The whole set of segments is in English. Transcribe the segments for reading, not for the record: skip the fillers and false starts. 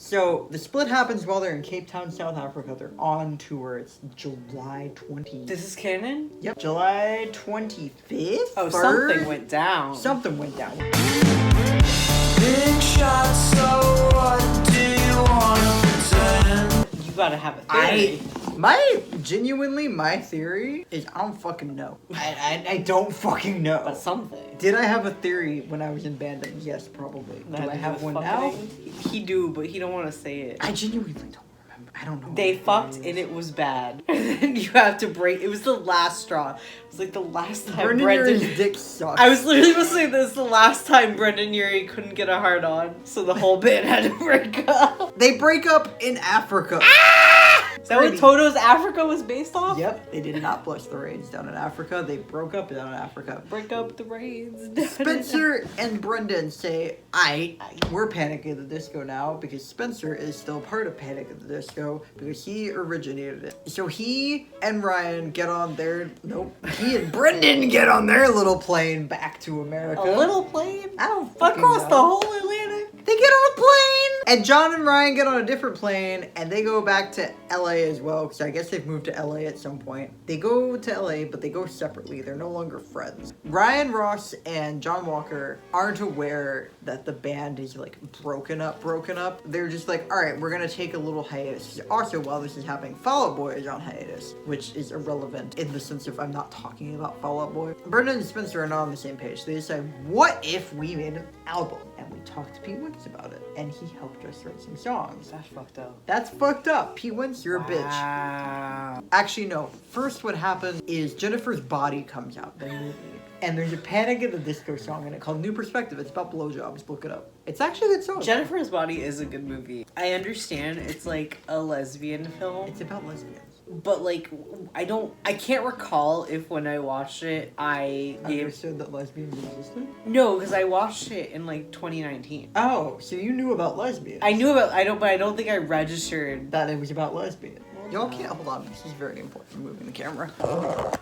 So the split happens while they're in Cape Town, South Africa. They're on tour. It's July 20th. This is canon? Yep. July 25th? Oh, 3rd? something went down. Something went down. Big shot, so what do you wanna pretend? You gotta have a theory. My theory is I don't fucking know. I don't fucking know. But something. Did I have a theory when I was in Brendon? Yes, probably. Do I have one now? He do, but he don't want to say it. I genuinely don't remember. I don't know. They fucked and it was bad. And then you have to break. It was the last straw. It was like the last time Brendon's dick sucks. I was literally going to say this the last time Brendon Urie couldn't get a hard on, so the whole band had to break up. They break up in Africa. Is that what Toto's Africa was based off? Yep, they did not blush the rains down in Africa. They broke up down in Africa. Break up the rains. Spencer and Brendon say, we're Panic at the Disco now, because Spencer is still part of Panic at the Disco because he originated it. So he and Ryan get on their, he and Brendon get on their little plane back to America. A little plane? I don't fucking Across know. the whole Atlantic? They get on a plane! And John and Ryan get on a different plane, and they go back to LA as well, because I guess they've moved to LA at some point. They go to LA, but they go separately. They're no longer friends. Ryan Ross and John Walker aren't aware that the band is, like, broken up. They're just like, alright, we're gonna take a little hiatus. Also, while this is happening, Fall Out Boy is on hiatus, which is irrelevant in the sense of I'm not talking about Fall Out Boy. Brendon and Spencer are not on the same page. They decide, what if we made an album? And we talked to Pete Wentz about it, and he helped us write some songs. That's fucked up. That's fucked up. Pete Wentz, you're a bitch. Wow. Actually, no. First, what happens is Jennifer's Body comes out, the movie. And there's a Panic at the Disco song in it called New Perspective. It's about blowjobs. Look it up. It's actually a good song. Jennifer's Body is a good movie. I understand it's like a lesbian film. It's about lesbians. But like, I can't recall if when I watched it, I understood that lesbians existed? No, because I watched it in like 2019. Oh, so you knew about lesbians. I knew about, but I don't think I registered. That it was about lesbians. Y'all can't, hold on, this is very important, moving the camera.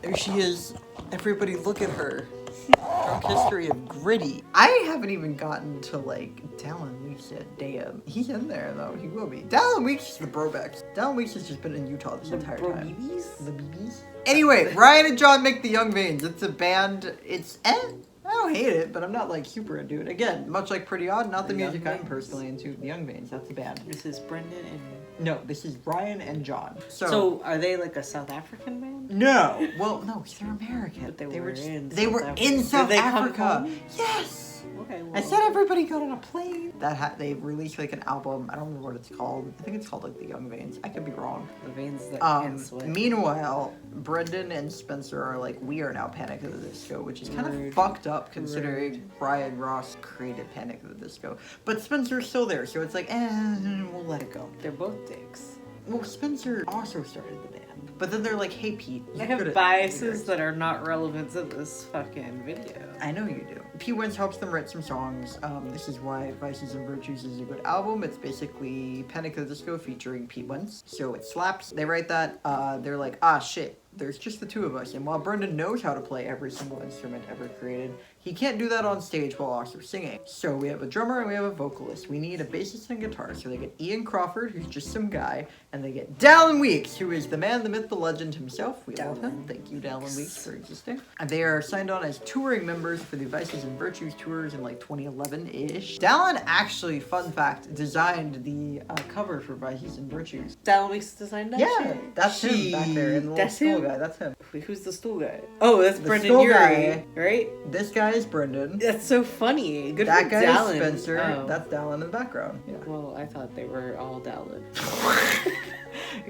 There she is. Everybody look at her. Drunk history of Gritty. I haven't even gotten to like Dallon Weeks yet. Damn. He's in there though. He will be. Dallon Weeks is the Brobex. Dallon Weeks has just been in Utah this entire time. The BBs? Anyway, Ryan and John make the Young Veins. It's a band. It's I don't hate it, but I'm not like super into it. Again, much like Pretty Odd, not the music I'm personally into. The Young Veins, that's the band. This is Brendon and... No, this is Ryan and John. So are they like a South African band? No. Well, no, they're American. But they were in South Africa. Come Yes. Okay, well. I said everybody got on a plane. They released like an album. I don't remember what it's called. I think it's called like The Young Veins. I could be wrong. The Veins that can sweat. Meanwhile, Brendon and Spencer are like, we are now Panic at the Disco, which is kind of fucked up considering Ryan Ross created Panic at the Disco. But Spencer's still there, so it's like, we'll let it go. They're both dicks. Well, Spencer also started the band. But then they're like, hey, Pete. I have biases that are not relevant to this fucking video. I know you do. Pete Wentz helps them write some songs. This is why Vices and Virtues is a good album. It's basically Panic at the Disco featuring Pete Wentz. So it slaps. They write that. They're like, shit. There's just the two of us. And while Brendon knows how to play every single instrument ever created, he can't do that on stage while also singing. So we have a drummer and we have a vocalist. We need a bassist and guitar. So they get Ian Crawford, who's just some guy, and they get Dallon Weeks, who is the man, the myth, the legend himself. We love him. Thank you, Dallon Weeks, for existing. And they are signed on as touring members for the Vices and Virtues tours in like 2011-ish. Dallon actually, fun fact, designed the cover for Vices and Virtues. Dallon Weeks designed that shit? That's him back there in the little stool guy. That's him. Wait, who's the stool guy? Oh, that's Brendon Urie, right? This guy is Brendon. That's so funny. Good that for guy Dallon. is Spencer. Oh. That's Dallon in the background. Yeah. Well, I thought they were all Dallon.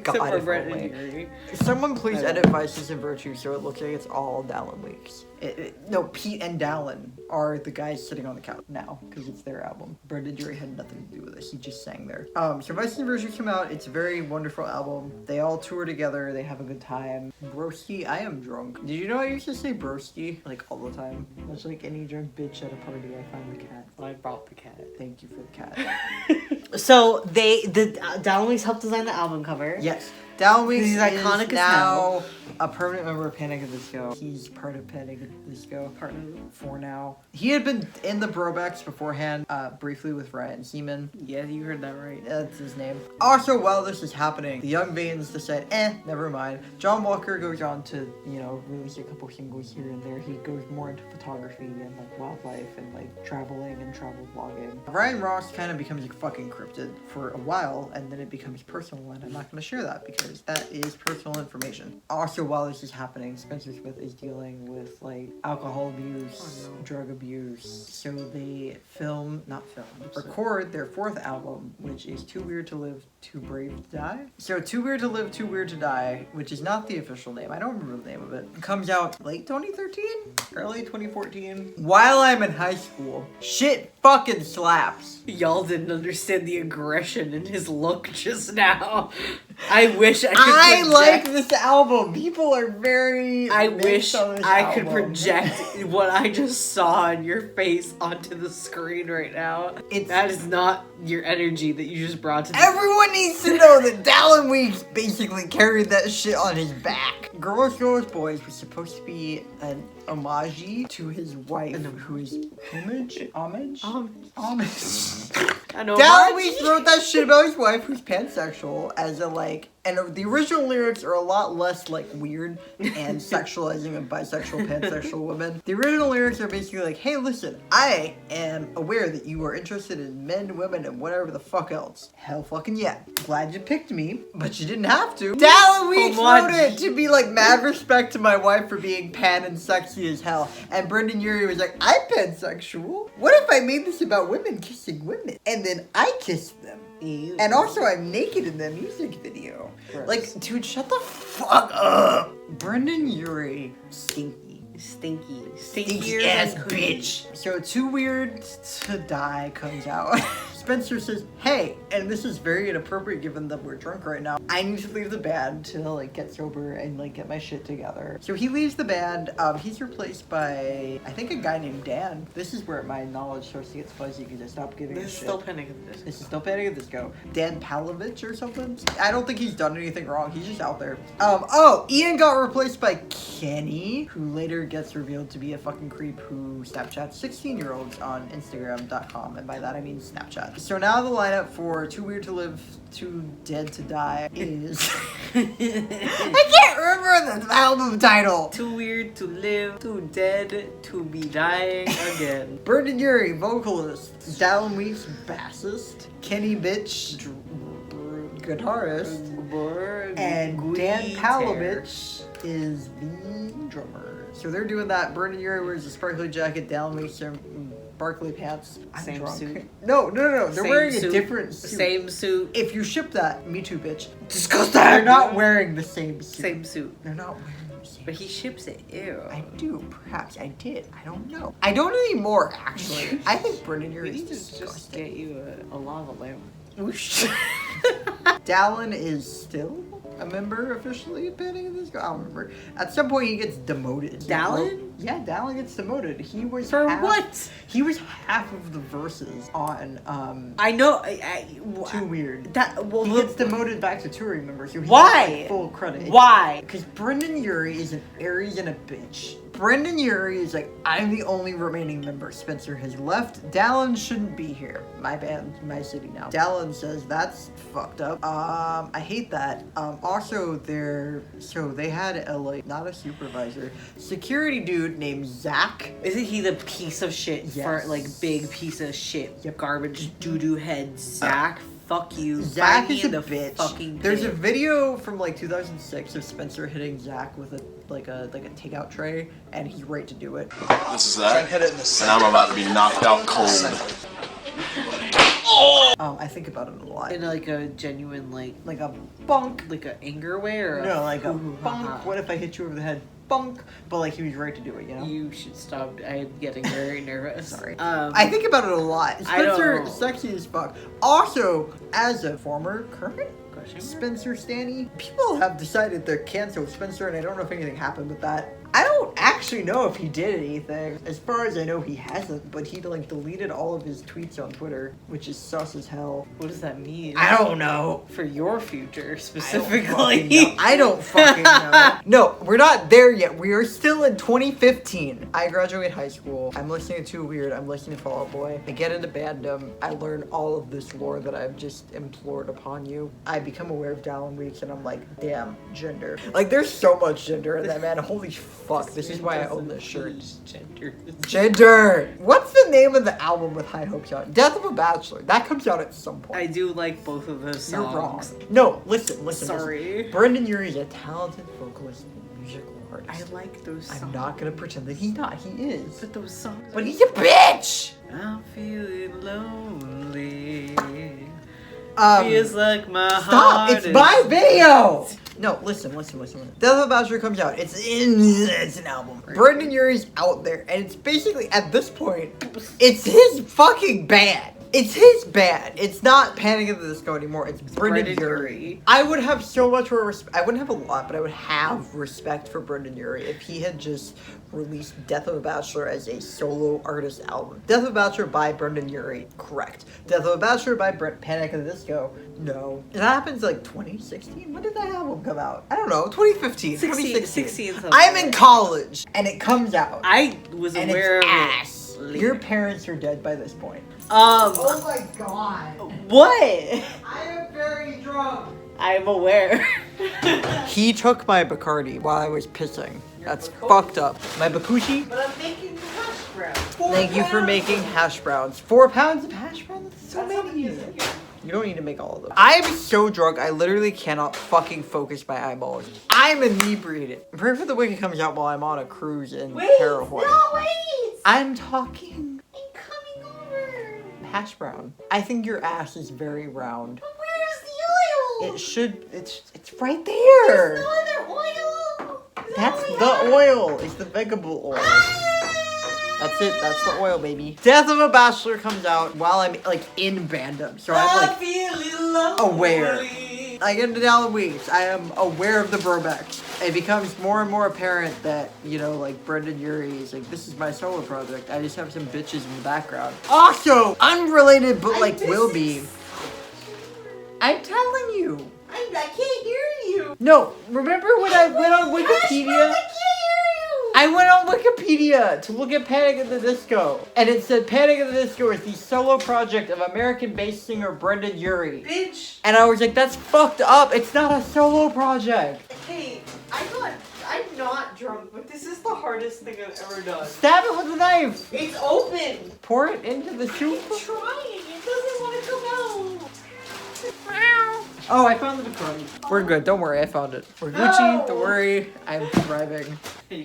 God, Except for Brendon Urie. Someone please edit Vices and Virtues so it looks like it's all Dallon Weeks. No, Pete and Dallon are the guys sitting on the couch now because it's their album. Brendon Urie had nothing to do with this. He just sang there. So Vices and Virtues come out. It's a very wonderful album. They all tour together. They have a good time. Broski, I am drunk. Did you know I used to say broski like all the time? Much like any drunk bitch at a party, I find the cat. Well, I brought the cat. Thank you for the cat. So the Dallon Weeks helped design the album cover. Yes. Dallon Weeks He's iconic is now a permanent member of Panic at the Disco. He's part of Panic at the Disco. Partner. For now. He had been in the Brobacks beforehand, briefly with Ryan Seaman. Yeah, you heard that right. That's his name. Also, while this is happening, the Young Vanes decide, never mind. John Walker goes on to, release a couple singles here and there. He goes more into photography and like wildlife and like traveling and travel vlogging. Ryan Ross kind of becomes like fucking cryptid for a while, and then it becomes personal, and I'm not going to share that because that is personal information. Also, while this is happening, Spencer Smith is dealing with like alcohol abuse, drug abuse. So they record their 4th album, which is Too Weird to Live, Too Brave to Die. So Too Weird to Live, Too Weird to Die, which is not the official name. I don't remember the name of it. Comes out late 2013, early 2014. While I'm in high school, shit fucking slaps. Y'all didn't understand the aggression in his look just now. I wish I could I project. like this album. People are very. I mixed wish on this I could album. project what I just saw in your face onto the screen right now. That is not your energy that you just brought to the Everyone needs to know that Dallon Weeks basically carried that shit on his back. Girls, Boys was supposed to be an homage to his wife, who is homage. I know. Dallon Weeks wrote that shit about his wife, who's pansexual, as a like. And the original lyrics are a lot less like weird and sexualizing of bisexual, pansexual women. The original lyrics are basically like, hey, listen, I am aware that you are interested in men, women, and whatever the fuck else. Hell fucking yeah. Glad you picked me, but you didn't have to. Dallon Weeks wrote it to be like mad respect to my wife for being pan and sexy as hell. And Brendon Urie was like, I'm pansexual. What if I made this about women kissing women? And then I kissed them. Ew. And also, I'm naked in the music video. Gross. Like, dude, shut the fuck up. Brendon Urie, stinky. Stinky ass than bitch. So, Too Weird to Die comes out. Spencer says, hey, and this is very inappropriate given that we're drunk right now. I need to leave the band to like get sober and like get my shit together. So he leaves the band. He's replaced by, I think, a guy named Dan. This is where my knowledge starts to get fuzzy because I stopped giving a This is shit. still Panic at the Disco. This is still Panic at the Disco. Dan Palovich or something? I don't think he's done anything wrong. He's just out there. Ian got replaced by Kenny, who later gets revealed to be a fucking creep who Snapchats 16-year-olds on Instagram.com. And by that I mean Snapchat. So now the lineup for Too Weird to Live, Too Dead to Die is... I can't remember the album title. Too weird to live, too dead to be dying again. Brendon Urie, vocalist. Dallon Weeks, bassist. Kenny Bitch, guitarist. And Dan Palovich is the drummer. So they're doing that. Brendon Urie wears a sparkly jacket. Dallon Weeks are sparkly pants. I'm Same drunk. suit. No. They're Same wearing suit. a different suit. Same suit. If you ship that, me too, bitch. Disgusting. They're not wearing the same suit. Same suit. They're not wearing the same. But he ships it. Ew. I do, perhaps. I did. I don't know. I don't anymore, actually. I think Brendon We Urie need is to just disgusting. get you a lava lamp. Dallon is still a member officially of Panic at the Disco. I don't remember. At some point, he gets demoted. Dallon? Yeah, Dallon gets demoted. He was For half, what? He was half of the verses on I know. Too Weird. That well. He gets demoted back to touring member, so he Why? gets, like, full credit. Why? Because Brendon Urie is an Aries and a bitch. Brendon Urie is like, I'm the only remaining member. Spencer has left. Dallon shouldn't be here. My band, my city now. Dallon says that's fucked up. I hate that. Also, they had a like not a supervisor, security dude named Zach. Isn't he the piece of shit? Yes. For like big piece of shit. Yep. Garbage doo doo head. Zach. Fuck you. Zach Find me is in a the bitch. Fucking There's a pit. video from like 2006 of Spencer hitting Zach with a takeout tray, and he's right to do it. This is that, and I'm about to be knocked out cold. I think about it a lot. in like a genuine like a bunk. like an anger way or No, like a hoo-hoo, bunk. ha-ha? What if I hit you over the head? Bunk. But like he was right to do it, you know? You should stop. I'm getting very nervous. Sorry. I I think about it a lot. I don't Spencer, know. sexy as fuck. Also, as a former current Question mark? Spencer Stanny, people have decided to cancel Spencer, and I don't know if anything happened with that. I don't actually know if he did anything. As far as I know, he hasn't, but he like deleted all of his tweets on Twitter, which is sus as hell. What does that mean? I don't know. For your future, I specifically. I don't fucking know. No, we're not there yet. We are still in 2015. I graduate high school. I'm listening to Too Weird. I'm listening to Fall Out Boy. I get into bandom. I learn all of this lore that I've just implored upon you. I become aware of Dallon weeks, and I'm like, damn, gender. Like, there's so much gender in that, man. Holy fuck. This is why I own this shirt. Gender. Gender. What's the name of the album with High Hopes out? Death of a Bachelor. That comes out at some point. I do like both of those songs. You're wrong. No, listen. Sorry. Listen. Brendon Urie is a talented vocalist and musical artist. I like those songs. I'm not gonna pretend that he's not. He is. But those songs. But he's a bitch! I'm feeling lonely. Um, Feels like my Stop! heart It's is... my video! No, listen. Death of a Bachelor comes out. It's an album. Brendon Urie's out there, and it's basically, at this point, it's his fucking band. It's his band. It's not Panic at the Disco anymore. It's Brendon Urie. I would have so much more respect. I wouldn't have a lot, but I would have respect for Brendon Urie if he had just released Death of a Bachelor as a solo artist album. Death of a Bachelor by Brendon Urie. Correct. Death of a Bachelor by Panic at the Disco. No. It happens like 2016? When did that album come out? I don't know. 2015. 16. I'm in college, and it comes out. I was and aware it's of ass. it. Your parents are dead by this point. Oh my god. What? I am very drunk. I'm aware. He took my Bacardi while I was pissing. That's fucked up. My Bakushi? But I'm making hash browns. Thank you for making hash browns. 4 pounds of hash browns? That's so many. You don't need to make all of them. I'm so drunk, I literally cannot fucking focus my eyeballs. I'm inebriated. Pray for the Wicked comes out while I'm on a cruise in Paraguay. No, wait! I'm talking I'm coming over. hash brown. I think your ass is very round. But where's the oil? It should, it's right there. There's no other oil. That's the oil. It's the vegetable oil. That's it. That's the oil, baby. Death of a Bachelor comes out while I'm like in bandom, so I'm like aware. I get into Dallon weeks. I am aware of the Burbeck. It becomes more and more apparent that, you know, like Brendon Urie is like, this is my solo project. I just have some bitches in the background. Also, unrelated, but like will be. I'm telling you. I can't hear you. No, remember when I went on Wikipedia? I went on Wikipedia to look at Panic at the Disco, and it said Panic at the Disco is the solo project of American-based singer Brendon Urie. Bitch. And I was like, that's fucked up. It's not a solo project. Hey, I'm not drunk, but this is the hardest thing I've ever done. Stab it with a knife. It's open. Pour it into the soup. I'm trying. It doesn't want to come out. Oh, I found the Bacardi. We're good. Don't worry. I found it. We're Gucci. Don't worry. I'm thriving.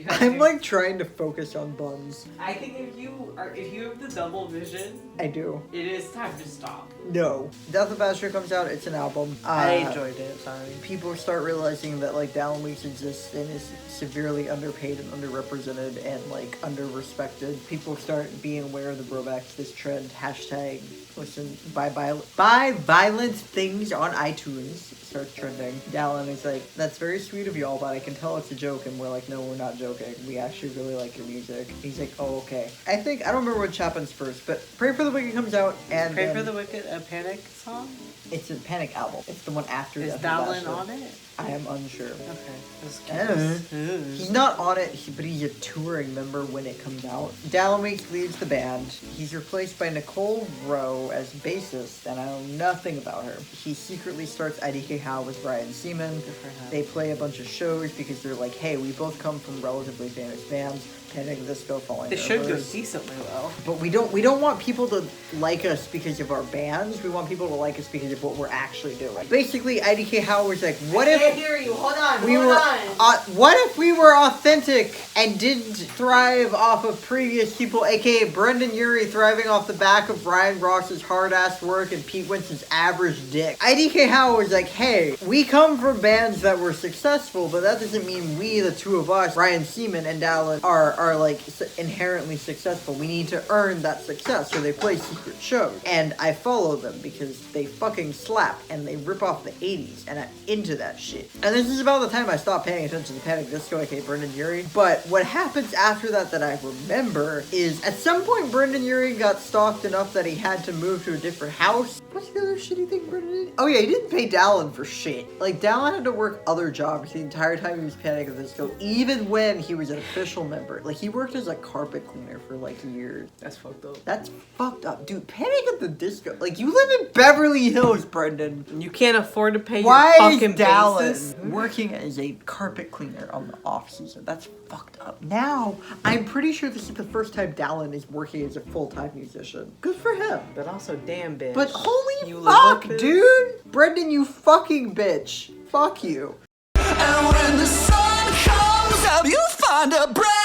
I'm like trying to focus on buns. I think if you have the double vision, I do. it is time to stop. No. Death of Bachelor comes out. It's an album. I enjoyed it. Sorry. People start realizing that like Dallon Weeks exists and is severely underpaid and underrepresented and like under-respected. People start being aware of the Brobacks, this trend, hashtag listen, buy violent things on iTunes starts trending. Dallon is like, that's very sweet of y'all, but I can tell it's a joke, and we're like, no, we're not joking. We actually really like your music. He's like, oh, okay. I don't remember which happens first, but Pray for the Wicked comes out, and Pray for the Wicked, a Panic song? It's a Panic album. It's the one after Is Death of Dallon Bachelor. on it? I am unsure. Okay. He's not on it, but he's a touring member when it comes out. Dallon Weeks leaves the band. He's replaced by Nicole Rowe as bassist, and I know nothing about her. He secretly starts IDK How with Ryan Seaman. They play a bunch of shows because they're like, hey, we both come from relatively famous bands. Panic at the Disco, Falling They should go Numbers. decently well. But we don't want people to like us because of our bands. We want people to like us because of what we're actually doing. Basically, IDK How was like, what if... I can't hear you. Hold on. What if we were authentic and didn't thrive off of previous people, aka Brendon Urie thriving off the back of Ryan Ross's hard-ass work and Pete Winston's average dick? IDK How was like, hey, we come from bands that were successful, but that doesn't mean we, the two of us, Ryan Seaman and Dallon, are are like inherently successful. We need to earn that success, so they play secret shows. And I follow them because they fucking slap and they rip off the 80s, and I'm into that shit. And this is about the time I stopped paying attention to Panic Disco, aka Brendon Urie. But what happens after that I remember is at some point Brendon Urie got stalked enough that he had to move to a different house. What's the other shitty thing Brendon did? Oh yeah, he didn't pay Dallon for shit. Like, Dallon had to work other jobs the entire time he was Panic at the Disco, even when he was an official member. Like, he worked as a carpet cleaner for like years. That's fucked up. That's fucked up. Dude, Panic at the Disco. Like, you live in Beverly Hills, Brendan. You can't afford to pay Why your fucking is Dallon basis? working as a carpet cleaner on the off season? That's fucked up. Now, I'm pretty sure this is the first time Dallon is working as a full-time musician. Good for him. But also, damn bitch. But holy You fuck, live with dude! Brendan, you fucking bitch. Fuck you. And when the sun comes up, you'll find a bright